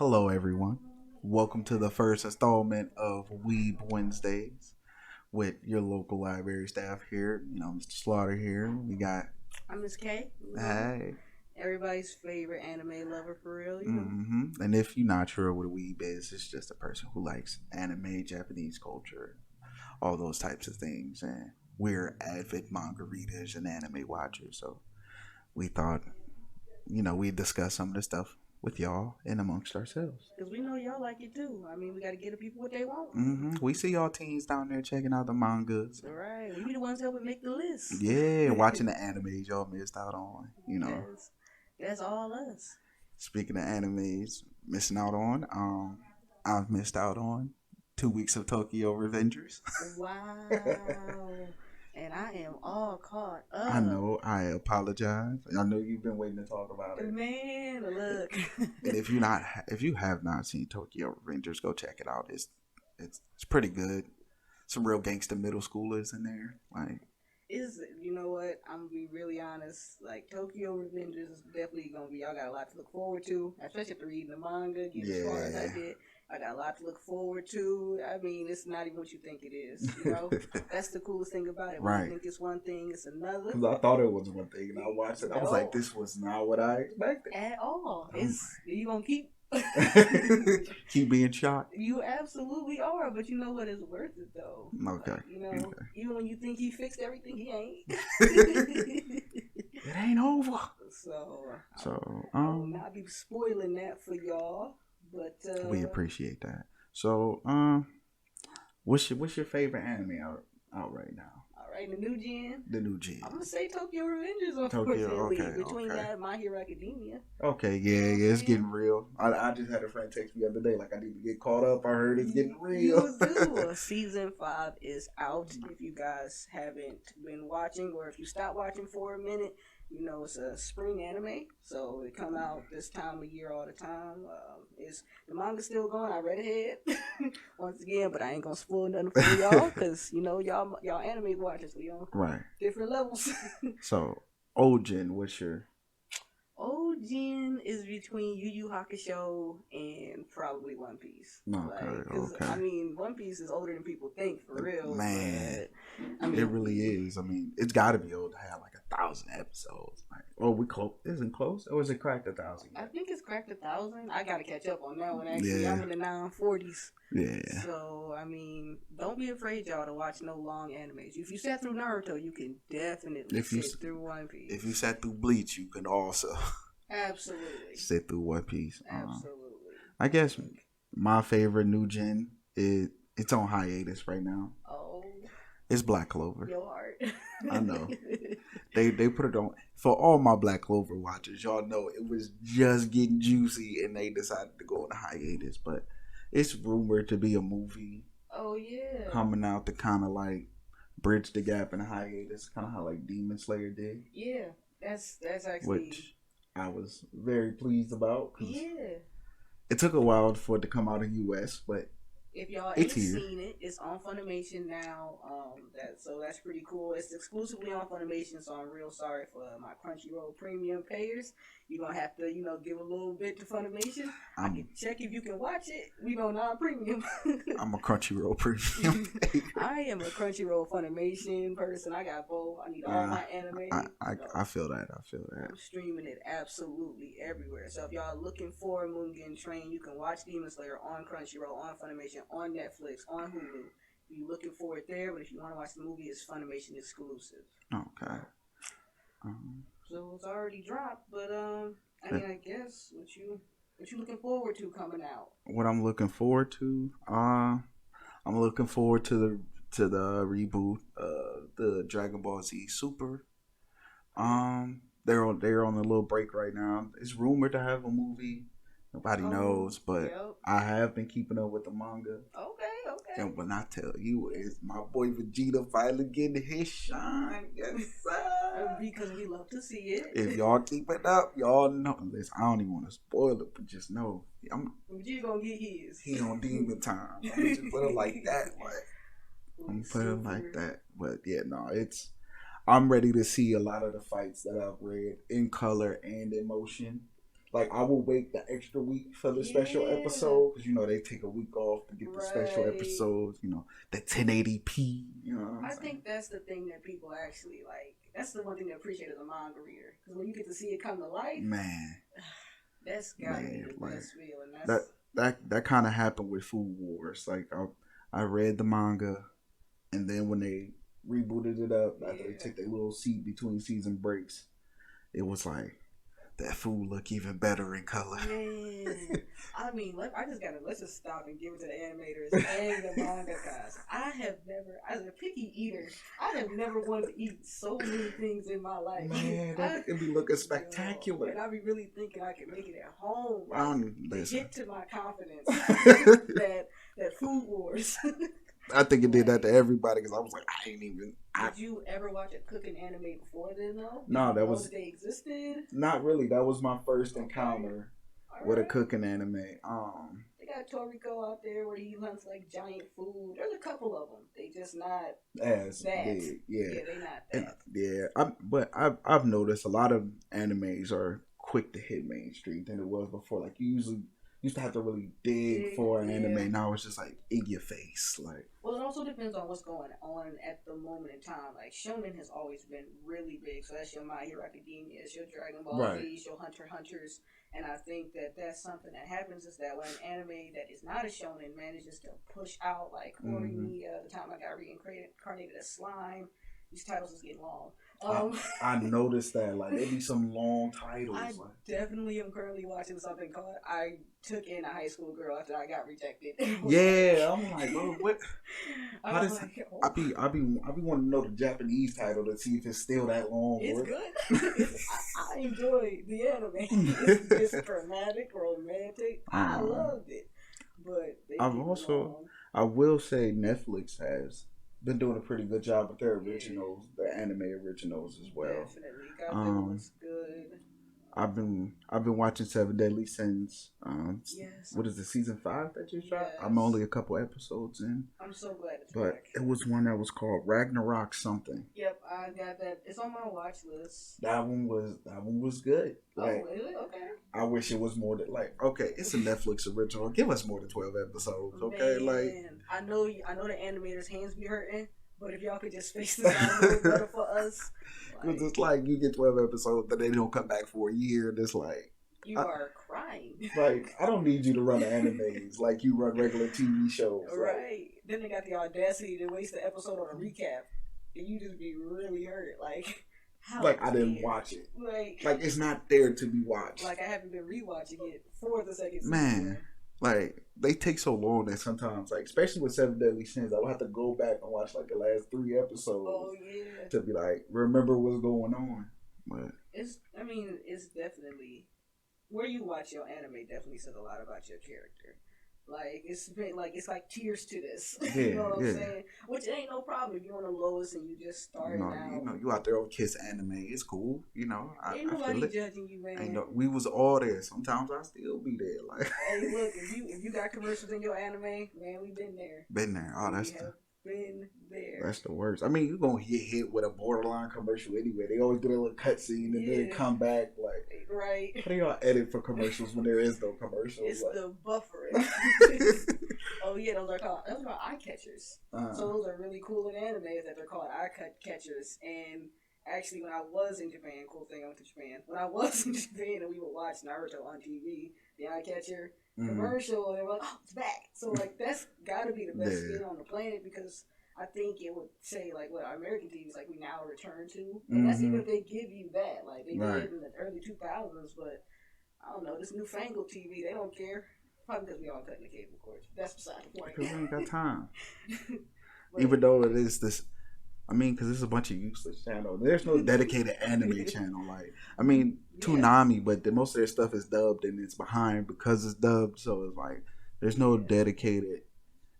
Hello, everyone. Welcome to the first installment of Weeb Wednesdays with your local library staff here. Mr. Slaughter here. We got, I'm Miss K. hey, Everybody's favorite anime lover for real. And if you're not sure what a weeb is, it's just a person who likes anime, Japanese culture, all those types of things. And we're avid manga readers and anime watchers. So we thought, we'd discuss some of the stuff with y'all and amongst ourselves. Because we know y'all like it too. I mean, we got to get the people what they want. We see y'all teens down there checking out the mangas. All right. We be the ones helping make the list. Yeah, watching the animes y'all missed out on. That's all us. Speaking of animes, missing out on, I've missed out on 2 weeks of Tokyo Revengers. Wow. And I am all caught up. I know. I apologize. I know you've been waiting to talk about it. Man, look. And if you have not seen Tokyo Revengers, go check it out. It's pretty good. Some real gangster middle schoolers in there. You know what? I'm gonna be really honest. Like Tokyo Revengers is definitely gonna be. Y'all got a lot to look forward to, especially after reading the manga. Get as far as I did. I got a lot to look forward to. I mean, it's not even what you think it is. That's the coolest thing about it. When Right. you think it's one thing, it's another. Because I thought it was one thing, and I watched it. I was like, this was not what I expected. At all. You gonna keep keep being shocked. You absolutely are, but you know what? It's worth it though. Okay. Like, even when you think he fixed everything, he ain't. It ain't over. So I will not be spoiling that for y'all. But we appreciate that. So, what's your favorite anime out right now? All right, the new gen. The new gen. I'm gonna say Tokyo Revengers, unfortunately. Between okay. that, My Hero Academia. Okay, yeah, it's getting real. I just had a friend text me the other day, like I need to get caught up. I heard it's getting real. You do. Season 5 is out. If you guys haven't been watching, or if you stopped watching for a minute, it's a spring anime, so it come out this time of year all the time. The manga's still going. I read ahead once again, but I ain't gonna spoil nothing for y'all because y'all anime watchers, we on different levels. So, Ojin, what's your? Ojin is between Yu Yu Hakusho and probably One Piece. Okay. I mean, One Piece is older than people think, for real. Man, it really is. I mean, it's got to be old to have like 1,000 episodes. We close? Isn't close? Or is it cracked 1,000? I think it's cracked 1,000. I gotta catch up on that one. Actually, I'm in the 940s. Yeah. So I mean, don't be afraid, y'all, to watch no long animes. If you sat through Naruto, you can definitely sit through One Piece. If you sat through Bleach, you can also absolutely sit through One Piece. Absolutely. I guess my favorite new gen it's on hiatus right now. Oh. It's Black Clover. Your heart. I know. They put it on for all my Black Clover watchers. Y'all know it was just getting juicy, and they decided to go on a hiatus. But it's rumored to be a movie. Oh yeah. Coming out to kind of like bridge the gap in a hiatus, kind of how like Demon Slayer did. Yeah, that's actually which I was very pleased about. Yeah. It took a while for it to come out in US, but if y'all ain't seen it, it's on Funimation now. That's pretty cool. It's exclusively on Funimation, so I'm real sorry for my Crunchyroll premium payers. You're gonna have to, give a little bit to Funimation. I can check if you can watch it. We go non-premium. I'm a Crunchyroll premium payer. I am a Crunchyroll Funimation person. I got both. I need all my anime. I feel that. I'm streaming it absolutely everywhere. So if y'all looking for Mugen Train, you can watch Demon Slayer on Crunchyroll, on Funimation, on Netflix, on Hulu. If you're looking for it there, but if you want to watch the movie, it's Funimation exclusive. Okay. So it's already dropped, but I guess what you looking forward to coming out? What I'm looking forward to, I'm looking forward to the reboot, the Dragon Ball Z Super. They're on a little break right now. It's rumored to have a movie. Nobody knows, but I have been keeping up with the manga. Okay. And when I tell you, is my boy Vegeta finally getting his shine? Yes, sir. Because we love to see it. If y'all keep it up, y'all know. Listen, I don't even want to spoil it, but just know, Vegeta gonna get his. He on demon time. I'm just put it like that. But yeah, no, I'm ready to see a lot of the fights that I've read in color and in motion. Like I will wait the extra week for the special Yeah. episode because they take a week off to get the special Right. episodes. The 1080p. You know what I'm I saying? think that's the thing that people actually like. That's the one thing they appreciate as a manga reader. Because when you get to see it come to life, Man, that's gotta be man, the like best feeling. that That's that kind of happened with Food Wars. Like I read the manga, and then when they rebooted it up after they yeah. took their little seat between season breaks, it was like that food look even better in color. Man, I mean, I just gotta let's just stop and give it to the animators and the mangakas. I have never, as a picky eater, I have never wanted to eat so many things in my life. Man, that it be looking spectacular. And I be really thinking I can make it at home. I Like, don't the listen. hit to my confidence that Food Wars. I think it did that to everybody because I was like, I ain't even. Did you ever watch a cooking anime before then, though? No, that know was that they existed. not really. That was my first encounter with a Alright. cooking anime. They got Toriko out there where he hunts like giant food. There's a couple of them. They just not As that. big, yeah, They not and, that. yeah. But I've noticed a lot of animes are quick to hit mainstream than it was before. Like you usually used to have to really dig for an anime. Now it's just like in your face, like. Well, it also depends on what's going on at the moment in time. Like shonen has always been really big, so that's your My Hero Academia, it's your Dragon Ball Z, it's your Hunter x Hunters, and I think that that's something that happens is that when an anime that is not a shonen manages to push out like Horimiya, the time I got reincarnated as slime, these titles is getting long. I noticed that like there be some long titles. I definitely am currently watching something called I Took in a High School Girl after I got rejected. Yeah, I'm like, bro, what? How I'm does like, I be wanting to know the Japanese title to see if it's still that long. It's good. I enjoy the anime. It's dramatic, romantic. I loved it. But I will say Netflix has been doing a pretty good job with their originals, the anime originals as well. Definitely. God, looks good. I've been watching Seven Deadly Sins. Yes. What is the season 5 that just dropped? Yes. I'm only a couple episodes in. I'm so glad it's But back. it was one that was called Ragnarok something. Yep, I got that. It's on my watch list. That one was good. Like, oh, really? Okay. I wish it was more than like, okay, it's a Netflix original. Give us more than 12 episodes, okay? Man, like, I know the animators' hands be hurting, but if y'all could just space this out a little better for us. Because it's like you get 12 episodes, but they don't come back for a year. And it's like you are crying. Like I don't need you to run animes like you run regular TV shows. Right. Like, then they got the audacity to waste the episode on a recap, and you just be really hurt. Like, how? Like I didn't watch it. Like it's not there to be watched. Like I haven't been rewatching it for the second season. Man. Like they take so long that sometimes, like especially with Seven Deadly Sins, I would have to go back and watch like the last 3 episodes. Oh yeah. To be like remember what's going on. But it's definitely where you watch your anime definitely says a lot about your character. Like it's like tears to this. Yeah, you know what I'm saying? Which ain't no problem if you're on the lowest and you just starting out. You out there on Kiss Anime, it's cool. Ain't nobody judging you, man. We was all there. Sometimes I still be there. Like, hey, look, if you got commercials in your anime, man, we been there. Been there. Oh, that's been there. That's the worst. I mean, you're gonna get hit with a borderline commercial anyway. They always do a little cutscene and then come back like, right. How do y'all edit for commercials when there is no commercials? It's like... the buffering. Oh yeah, those are called eye catchers. So those are really cool in anime that they're called eye catchers. And actually, when I was in Japan, cool thing I went to Japan. When I was in Japan and we would watch Naruto on TV, the eye catcher commercial, and they were like, "Oh, it's back!" So like that's got to be the best thing on the planet because I think it would say like what our American TV is like we now return to, and that's even if they give you that. Like they did in the early 2000s, but I don't know this newfangled TV, they don't care. Probably because we all cutting the cable cords. That's beside the point. Because we ain't got time. Even though it is this. I mean, because it's a bunch of useless channels. There's no dedicated anime channel. Like, I mean, Toonami, but most of their stuff is dubbed and it's behind because it's dubbed. So it's like, there's no dedicated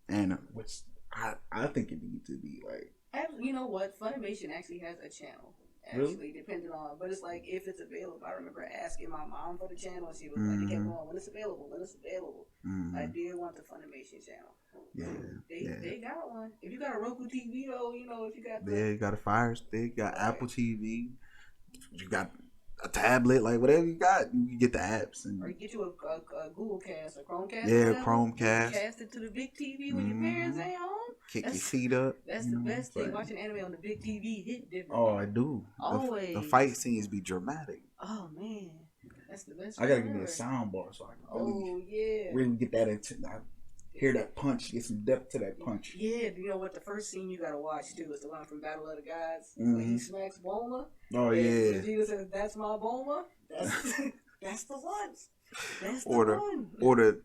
anime, which I think it needs to be like. You know what? Funimation actually has a channel. Actually, depending on, but it's like if it's available. I remember asking my mom for the channel, and she was like, "They kept going when it's available, when it's available." I did want the Funimation channel. They got one. If you got a Roku TV though, if you got you got a Fire Stick, got Apple TV, you got a tablet, like whatever you got, you can get the apps Or you and get you a Google Cast, a Chromecast, or yeah, whatever. You can Chromecast. cast it to the big TV when your parents Mm-hmm. ain't home. Kick your That's feet up. that's You the know, best thing. but Watching anime on the big TV hit different. oh, I do. The fight Always. scenes be dramatic. Oh man, that's the best I gotta feeling give me a ever. sound bar so I can Oh yeah. really get that into. I hear that punch, get some depth to that punch. Yeah, you know what? The first scene you gotta watch too is the one from Battle of the Gods when he Mm-hmm. smacks Bulma. Oh And yeah. Vegeta says, "That's my Bulma." That's that's the one. That's the Or the one.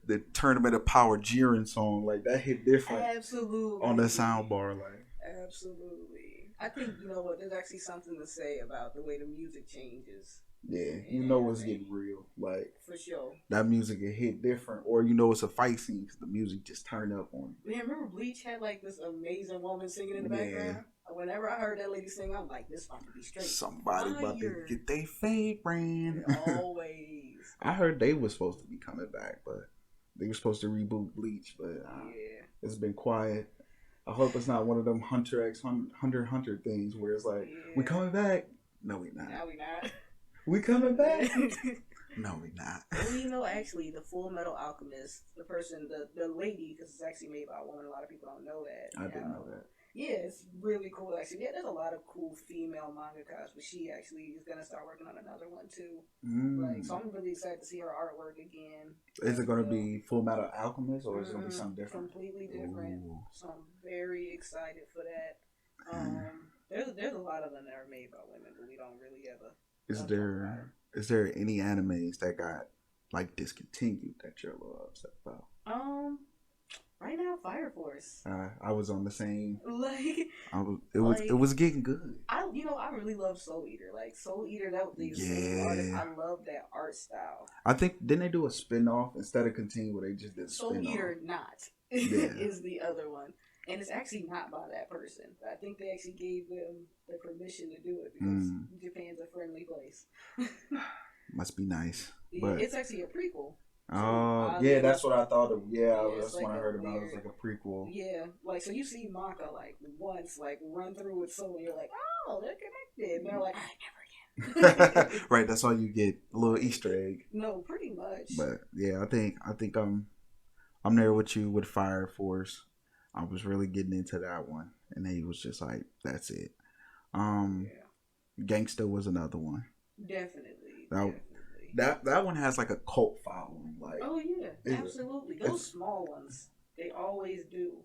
the Tournament of Power Jiren song, like that hit different Absolutely. on the sound bar, like. Absolutely. I think you know what. There's actually something to say about the way the music changes. Yeah, you in know it's anime. getting real. Like For sure. that music get hit different, or you know it's a fight scene because the music just turned up on Man, remember Bleach had like this amazing woman singing in the Yeah. background? Whenever I heard that lady sing, I'm like, this about to be it. straight. Somebody about to Fire. get their fade brand. Always. I heard they was supposed to be coming back, but they were supposed to reboot Bleach, but Yeah. it's been quiet. I hope it's not one of them Hunter x Hunter things where it's like we Yeah. coming back. No, we not. Now we not. We coming back. No, we not. Well, you know, actually, the Full Metal Alchemist, the person, the lady, because it's actually made by a woman. A lot of people don't know that. I didn't know that. Yeah, it's really cool. Actually, yeah, there's a lot of cool female mangakas, but she actually is gonna start working on another one too. Like, so I'm really excited to see her artwork again. Is it going to be Full Metal Alchemist or is it going to be something different? Completely different. Ooh. So I'm very excited for that. There's a lot of them that are made by women, but we don't really ever. Is there any animes that got like discontinued that you're a little upset about? Right now, Fire Force. I was on the same. Like It was getting good. I really love Soul Eater. Like Soul Eater, that was the same artist. I love that art style. I think didn't they do a spin-off instead of continue where they just did Soul spin-off? Eater not Yeah. is the other one. And it's actually not by that person. I think they actually gave them the permission to do it because Japan's a friendly place. Must be nice. Yeah, But it's actually a prequel. oh, yeah, that's what I thought of. Yeah, it's that's like when I a heard about it. It was weird- like a prequel. Yeah, like so you see Maka like once like run through with someone, you're like, oh, they're connected. And they're like, never again. Right, that's all you get. A little Easter egg. No, pretty much. But yeah, I think I'm there with you with Fire Force. I was really getting into that one, and he was just like, "That's it." Gangsta was another one. Definitely. That one has like a cult following. Like, oh yeah, absolutely. Those small ones, they always do.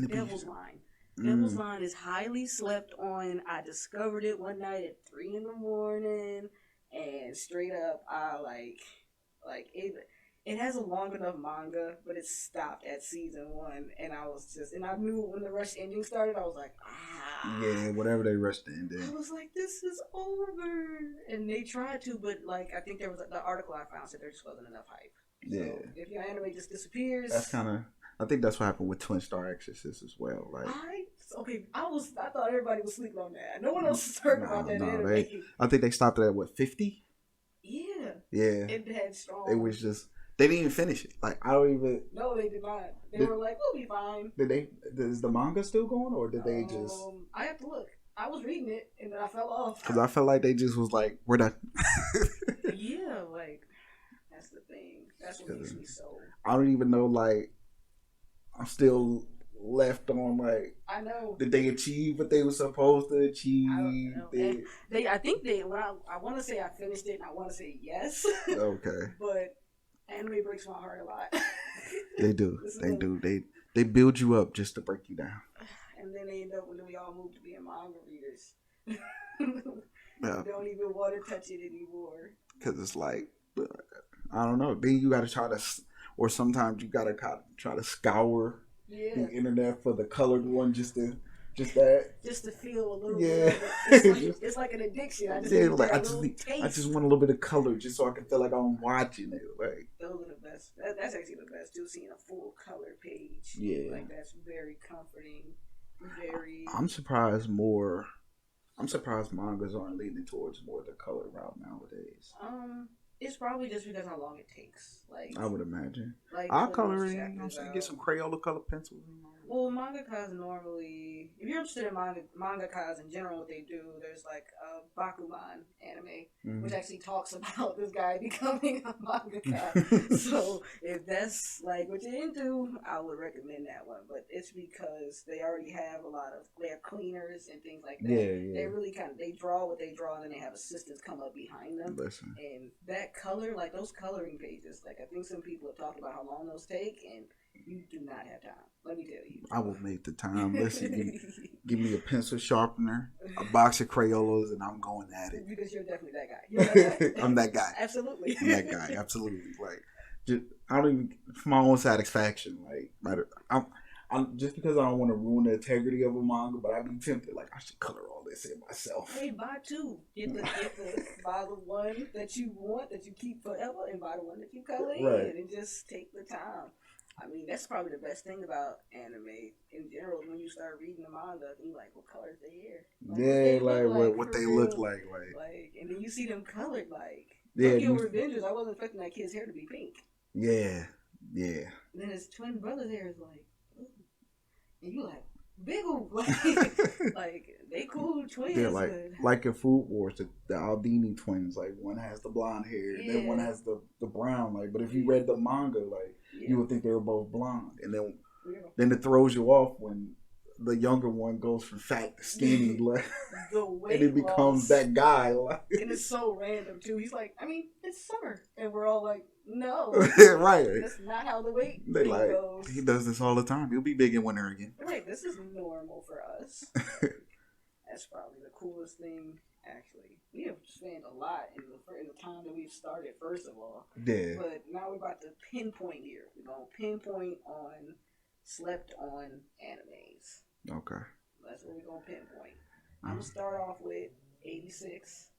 Devil's Line. Devil's Line is highly slept on. I discovered it one night at 3 a.m, and straight up, I like it. It has a long enough manga, but it stopped at season 1, and I knew when the rush ending started, I was like, yeah, whatever they rushed the ending. I was like, this is over, and they tried to, but like I think there was the article I found said there just wasn't enough hype. Yeah, so if your anime just disappears, that's kind of. I think that's what happened with Twin Star Exorcist as well. Like, I thought everybody was sleeping on that. No one else was talking about that anime. I think they stopped it at what 50. Yeah. It had strong. It was just. They didn't even finish it. Like, I don't even. No, they did not. They were like, "We'll be fine." Is the manga still going, or did they just? I have to look. I was reading it, and then I fell off. Because I felt like they just was like, "We're done." Yeah, like that's the thing. That's what makes me so. I don't even know. Like, I'm still left on like. I know. Did they achieve what they were supposed to achieve? I don't know. I think they. When I want to say I finished it, and I want to say yes. Okay. But. Anime breaks my heart a lot. They do. They build you up just to break you down. And then they end up when we all move to being manga readers. Yeah. Don't even want to touch it anymore. Because it's like, I don't know. Then you got to try to, or sometimes you got to try to scour the internet for the colored one just to feel a little bit. It's like an addiction. I just want a little bit of color just so I can feel like I'm watching it. Like, those are the best. That's actually the best too. Seeing a full color page. Yeah. Like that's very comforting. Very. I'm surprised mangas aren't leaning towards more the color route nowadays. It's probably just because how long it takes. Like I would imagine. Like I'll color in. Get some Crayola color pencils and all Well, mangakas normally, if you're interested in mangakas in general, what they do, there's like a Bakuman anime, which actually talks about this guy becoming a mangaka. So if that's like what you're into, I would recommend that one. But it's because they already have they have cleaners and things like that. Yeah. They really they draw what they draw, and then they have assistants come up behind them. Listen. And that color, like those coloring pages, like I think some people have talked about how long those take, and you do not have time. Let me tell you. I will make the time. Listen, give me a pencil sharpener, a box of Crayolas, and I'm going at it. Because you're definitely that guy. You're that guy. I'm that guy. Absolutely. I'm that guy. Absolutely. Like, I don't even for my own satisfaction. Like, I'm just because I don't want to ruin the integrity of a manga, but I'd be tempted. Like, I should color all this in myself. Hey, buy two. Buy the one that you want, that you keep forever, and buy the one that you color in, and just take the time. I mean, that's probably the best thing about anime in general. When you start reading the manga, you're like, what color's their hair? What they look like. And then you see them colored like. Yeah, Tokyo Revengers, I wasn't expecting that kid's hair to be pink. Yeah. And then his twin brother's hair is like, ooh. And you like, big old, like they cool twins. Yeah, like in Food Wars, the Aldini twins, like one has the blonde hair, then one has the brown. Like, but if you read the manga, like you would think they were both blonde, and then it throws you off when the younger one goes from fat to skinny, like, and it becomes that guy. Like, and it's so random too. He's like, I mean, it's summer, and we're all like, no, right? That's not how the weight they like goes. He does this all the time. He'll be big in winter again. Right, this is normal for us. That's probably the coolest thing. Actually, we have spent a lot in the time that we've started. First of all, but now we're about to pinpoint here. We're gonna pinpoint on slept on animes. Okay, that's what we're gonna pinpoint. I'm gonna start off with 86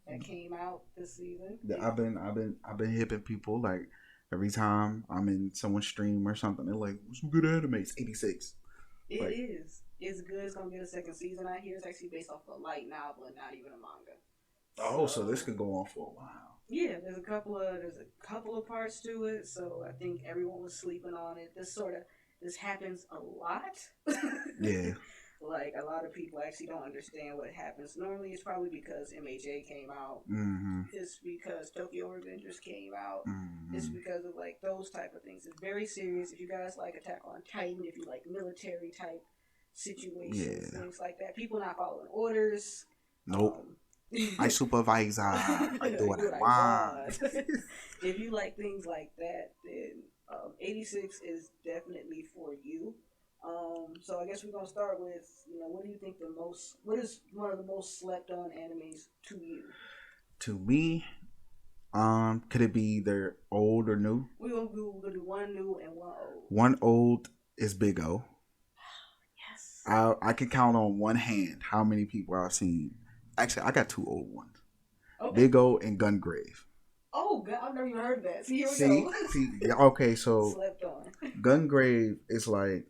that came out this season. I've been hipping people like every time I'm in someone's stream or something. They're like, "What's some good animes?" 86. It is. It's good. It's gonna get a second season out here. It's actually based off a light novel and not even a manga. Oh, so this could go on for a while. Yeah, there's a couple of parts to it. So I think everyone was sleeping on it. This happens a lot. Yeah. Like, a lot of people actually don't understand what happens. Normally, it's probably because MHA came out. Mm-hmm. It's because Tokyo Revengers came out. Mm-hmm. It's because of, like, those type of things. It's very serious. If you guys like Attack on Titan, if you like military type situations, things like that. People not following orders. Nope. My supervisor. I do what I want. If you like things like that, then 86 is definitely for you. So I guess we're gonna start with, what do you think what is one of the most slept on animes to you? To me, could it be either old or new? We're gonna do one new and one old. One old is Big O. Yes. I can count on one hand how many people I've seen. Actually, I got two old ones. Okay. Big O and Gungrave. Oh, God, I've never even heard of that. See, here we go. Okay, so slept on. Gungrave is like,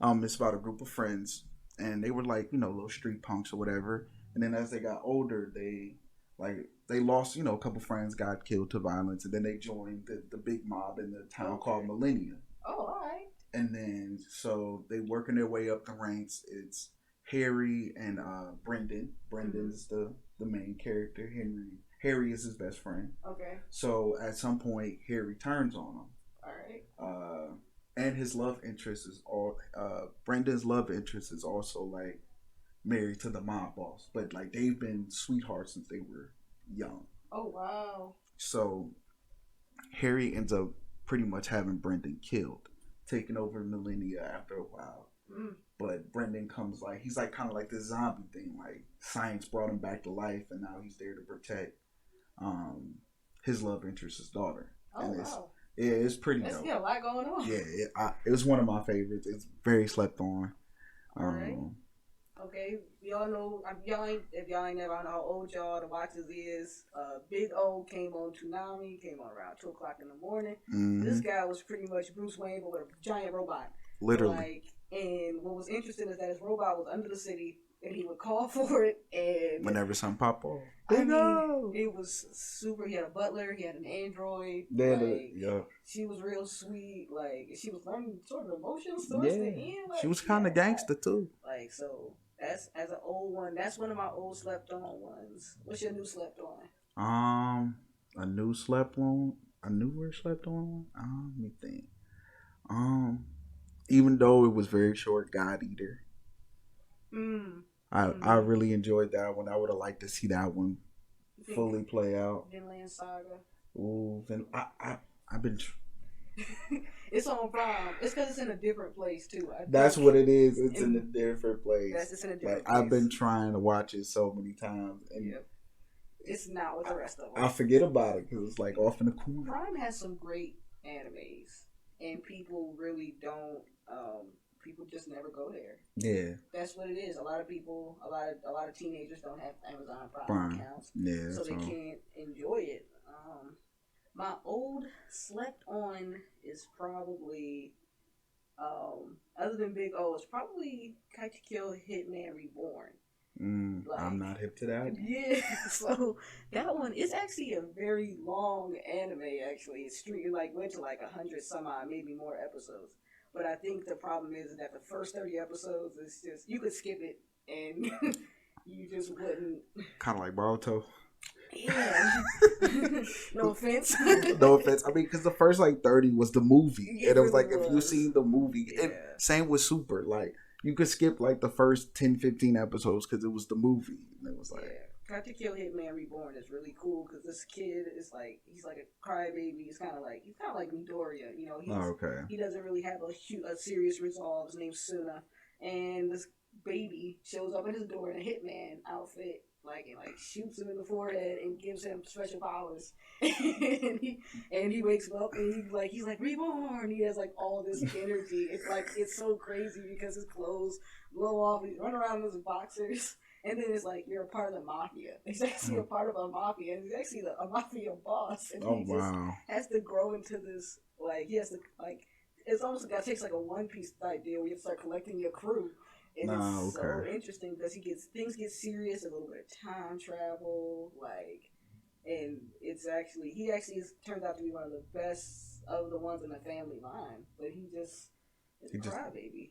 it's about a group of friends, and they were like, little street punks or whatever. And then as they got older, they lost, a couple friends got killed to violence, and then they joined the big mob in the town called Millennia. Oh, all right. And then so they working their way up the ranks. It's Harry and Brendan. Brendan's the main character. Harry is his best friend. Okay. So at some point, Harry turns on him. All right. And his love interest is Brendan's love interest is also like married to the mob boss, but like they've been sweethearts since they were young. Oh wow! So Harry ends up pretty much having Brendan killed, taking over Millennia after a while. Mm. But Brendan comes he's like kind of like this zombie thing. Like science brought him back to life, and now he's there to protect his love interest's daughter. Oh wow! Yeah, it's pretty dope. There's a lot going on. Yeah, it was one of my favorites. It's very slept on. All right. Okay, we all know, if y'all ain't never know how old y'all, the Watchers is, Big O came on Toonami, came on around 2 o'clock in the morning. Mm-hmm. This guy was pretty much Bruce Wayne, but with a giant robot. Literally. And what was interesting is that his robot was under the city, and he would call for it, and Whenever something pop off. I mean, it was super. He had a butler, he had an android. Yeah. She was real sweet. Like, she was learning sort of emotions towards the end. Like, she was kind of gangster too. Like, so that's as an old one. That's one of my old slept on ones. What's your new slept on? A new slept on, a newer slept on one. Let me think. Even though it was very short, God Eater. I really enjoyed that one. I would have liked to see that one fully play out. Vinland Saga. Ooh, then I've been. It's on Prime. It's because it's in a different place too. That's what it is. It's in a different place. It's in a different place. I've been trying to watch it so many times, and it's not with the rest of them. I forget about it because it's like off in the corner. Prime has some great animes, and people really don't. People just never go there. Yeah, that's what it is. A lot of people, a lot of teenagers don't have Amazon Prime accounts, so they can't enjoy it. My old slept on is probably, other than Big O, it's probably Kill Hitman Reborn. I'm not hip to that. Yeah, so that one is actually a very long anime. Actually, it's went to like 100 some odd, maybe more episodes. But I think the problem is that the first 30 episodes is just, you could skip it and you just wouldn't. Kind of like Boruto. Yeah. No offense. No offense. I mean, because the first like 30 was the movie. And it was like, if you seen the movie. And same with Super. Like, you could skip like the first 10, 15 episodes because it was the movie. And it was like. Yeah. Kill Hitman Reborn is really cool because this kid is like, he's like a crybaby. He's kind of like Midoriya, you know. He doesn't really have a serious resolve. His name's Suna, and this baby shows up at his door in a Hitman outfit, and shoots him in the forehead and gives him special powers. and he wakes up and he's like reborn. He has like all this energy. It's so crazy because his clothes blow off. He's running around in his boxers. And then it's like, you're a part of the mafia. He's actually a part of a mafia. And he's actually a mafia boss. And he just has to grow into this, he has to, it's almost like it takes like a One Piece type deal where you have to start collecting your crew. And it's so interesting because things get serious, a little bit of time travel, and he actually turns out to be one of the best of the ones in the family line. But he just is a crybaby.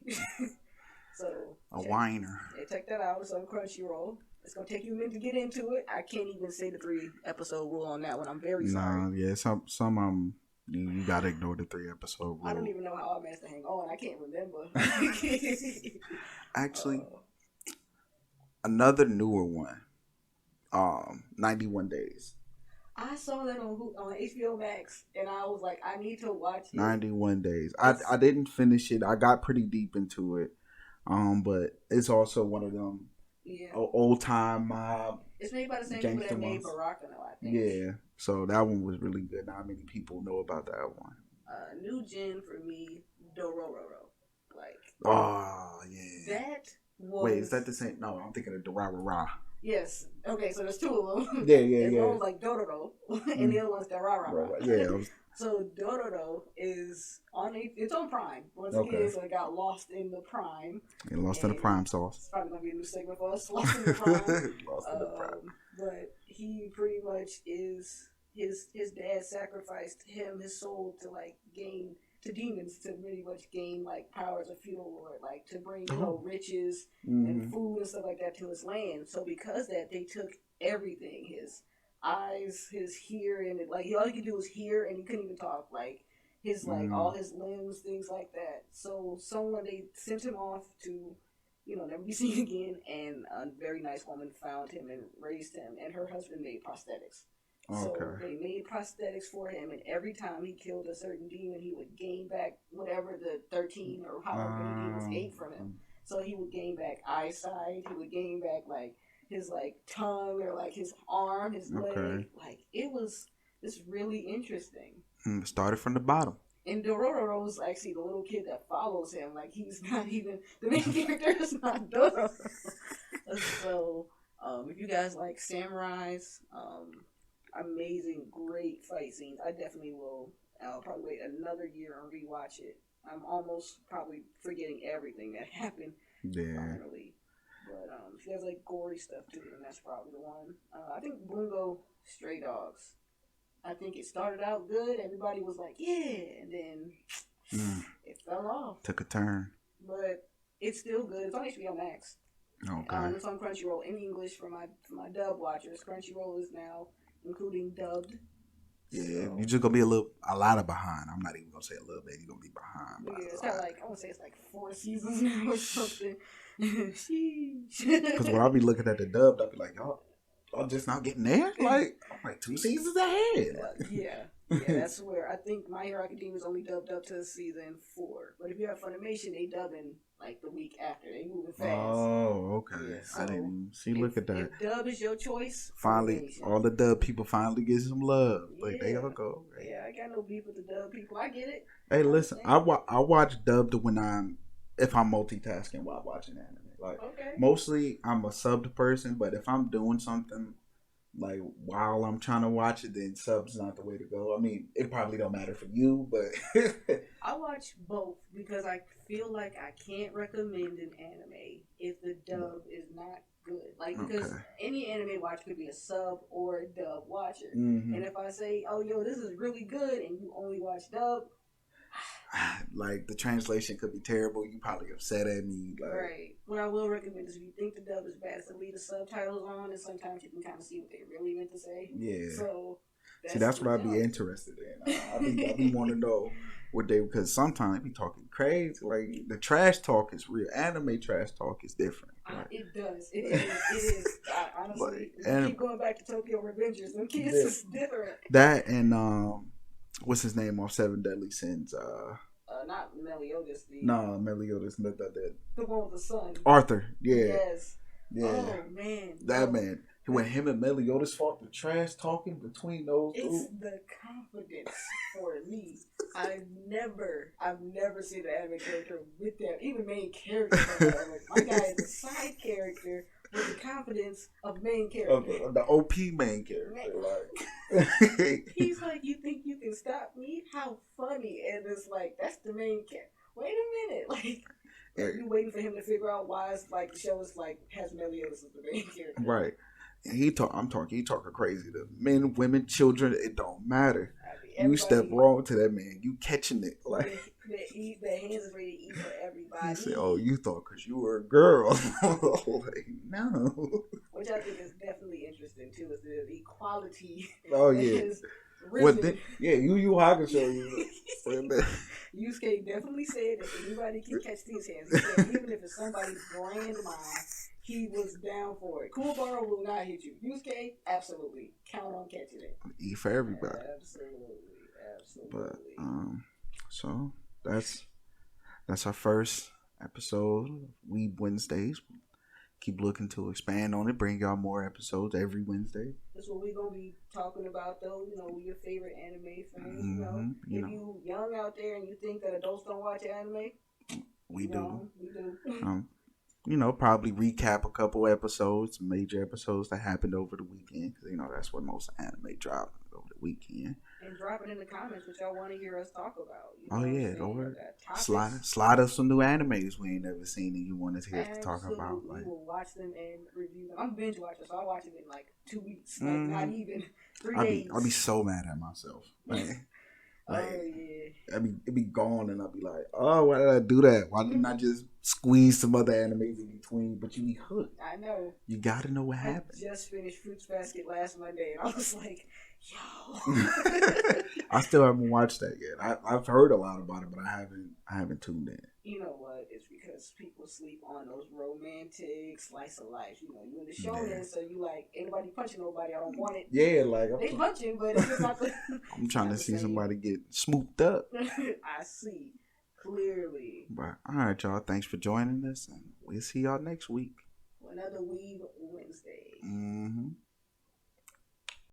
So a whiner. Yeah, check that out. It's on Crunchyroll. It's gonna take you a minute to get into it. I can't even say the 3-episode rule on that one. I'm very sorry. Yeah, some you gotta ignore the 3-episode rule. I don't even know how I managed to hang on. I can't remember. Actually, another newer one. 91 Days. I saw that on HBO Max, and I was like, I need to watch it. 91 Days. I didn't finish it. I got pretty deep into it. But it's also one of them old time mob. It's made by the same people that made Baraka, I think. Yeah, so that one was really good. Not many people know about that one. New gen for me, Dororo. Oh yeah. That was. Wait, is that the same? No, I'm thinking of Dorara. Yes. Okay, so there's two of them. Yeah. One was like Dororo, and the other one's Dorara. Yeah. So Dororo is it's on Prime. Once again, so it got lost in the Prime. In the Prime sauce. It's probably gonna be a new segment for us. Lost in the Prime. Lost in the Prime. But he pretty much is his dad sacrificed his soul to gain to demons to pretty much gain powers of feudal lord, to bring riches and food and stuff like that to his land. So because that, they took everything, his eyes, his hearing, and all he could do was hear, and he couldn't even talk. His all his limbs, things like that. So they sent him off to, never be seen again. And a very nice woman found him and raised him, and her husband made prosthetics. So they made prosthetics for him, and every time he killed a certain demon, he would gain back whatever the 13 or however many demons ate from him. So he would gain back eyesight. He would gain back his tongue or his arm, his leg. It was just really interesting. Started from the bottom. And Dororo is actually the little kid that follows him. He's not even the main character is not Dororo. So if you guys like samurais, amazing, great fight scenes. I definitely will. I'll probably wait another year and rewatch it. I'm almost probably forgetting everything that happened. Yeah. Finally. But if you guys like gory stuff too, then that's probably the one. I think Bungo Stray Dogs. I think it started out good. Everybody was like, yeah, and then it fell off. Took a turn. But it's still good. It's on HBO Max. Okay. It's on Crunchyroll in English for my dub watchers. Crunchyroll is now including dubbed. Yeah, so, you're just gonna be a lot of behind. I'm not even gonna say a little bit. You're gonna be behind. Yeah, it's got like I want to say it's like 4 seasons now or something. Because when I be looking at the dub, I'll be like, y'all just not getting there. Like I'm like 2 seasons ahead. Yeah, that's where I think My Hero Academia is only dubbed up to season 4. But if you have Funimation, they dubbing like the week after. They moving fast. Oh, okay. Yeah, so I didn't even see. Look at that. If dub is your choice, finally, all the dub people finally get some love. Like they all go. Right? Yeah, I got no beef with the dub people. I get it. Hey, listen, I watch dubbed when if I'm multitasking while watching anime. Like mostly I'm a subbed person, but if I'm doing something like while I'm trying to watch it, then sub's not the way to go. I mean, it probably don't matter for you, but I watch both because I feel like I can't recommend an anime if the dub is not good. Like because any anime watch could be a sub or a dub watcher, and if I say, "Oh, yo, this is really good," and you only watch dub. Like the translation could be terrible. You probably upset at me. Like, right. What I will recommend is if you think the dub is bad, to leave the subtitles on, and sometimes you can kind of see what they really meant to say. Yeah. So that's what I'd be interested in. I be wanting to know what because sometimes they be talking crazy. Like the trash talk is real. Anime trash talk is different. Right? It does. It is. Honestly, keep going back to Tokyo Revengers. Them kids is different. That and what's his name off Seven Deadly Sins? Not Meliodas. No, Meliodas. The one with the son. Arthur. Yeah. Yes. Yeah. Oh man. That man. When him and Meliodas fought, the trash talking between those two. It's the confidence for me. I've never seen an anime character with that. Even main character. My guy is a side character with the confidence of main character. The OP main character. He's like, you think you can stop me? How funny. And it's like, that's the main character. Wait a minute. Like, you waiting for him to figure out why it's like the show is like has Meliodas as the main character. Right. And he talking crazy to men, women, children, it don't matter. I mean, you step wrong to that man, you catching it. Like the hands is ready to eat for everybody. He said, "Oh, you thought because you were a girl." Like, no. Which I think is definitely interesting too, is the equality. Oh yeah. Yu Hakusho. Yusuke definitely said that anybody can catch these hands. He said, even if it's somebody's grandma, he was down for it. Kuwabara will not hit you. Yusuke, absolutely. Count on catching it. Eat for everybody. Absolutely. But so that's our first episode of Weeb Wednesdays. Keep looking to expand on it, bring y'all more episodes every Wednesday. That's what we're gonna be talking about, though. You know, your favorite anime fans. If you young out there and you think that adults don't watch anime, we do. Probably recap a couple episodes, major episodes that happened over the weekend, because that's what most anime drop over the weekend. And drop it in the comments what y'all want to hear us talk about. Or slide us some new animes we ain't never seen and you want us here to talk about. Like, we will watch them and review them. I'm binge watcher, so I'll watch them in like 2 weeks, like not even 3 days. I'll be so mad at myself. It be gone and I'll be like, oh, why did I do that? Why didn't I just squeeze some other animes in between? But you be hooked. I know. You gotta know what happened. I just finished Fruits Basket last Monday and I was like, yo. I still haven't watched that yet. I've heard a lot about it, but I haven't tuned in. You know what? It's because people sleep on those romantic slice of life. You in the shonen, so you like, ain't nobody punching nobody. I don't want it. Yeah, like they punching, but it's just not the. I'm trying to see somebody get swooped up. I see clearly. But all right, y'all. Thanks for joining us, and we'll see y'all next week. Another Weeb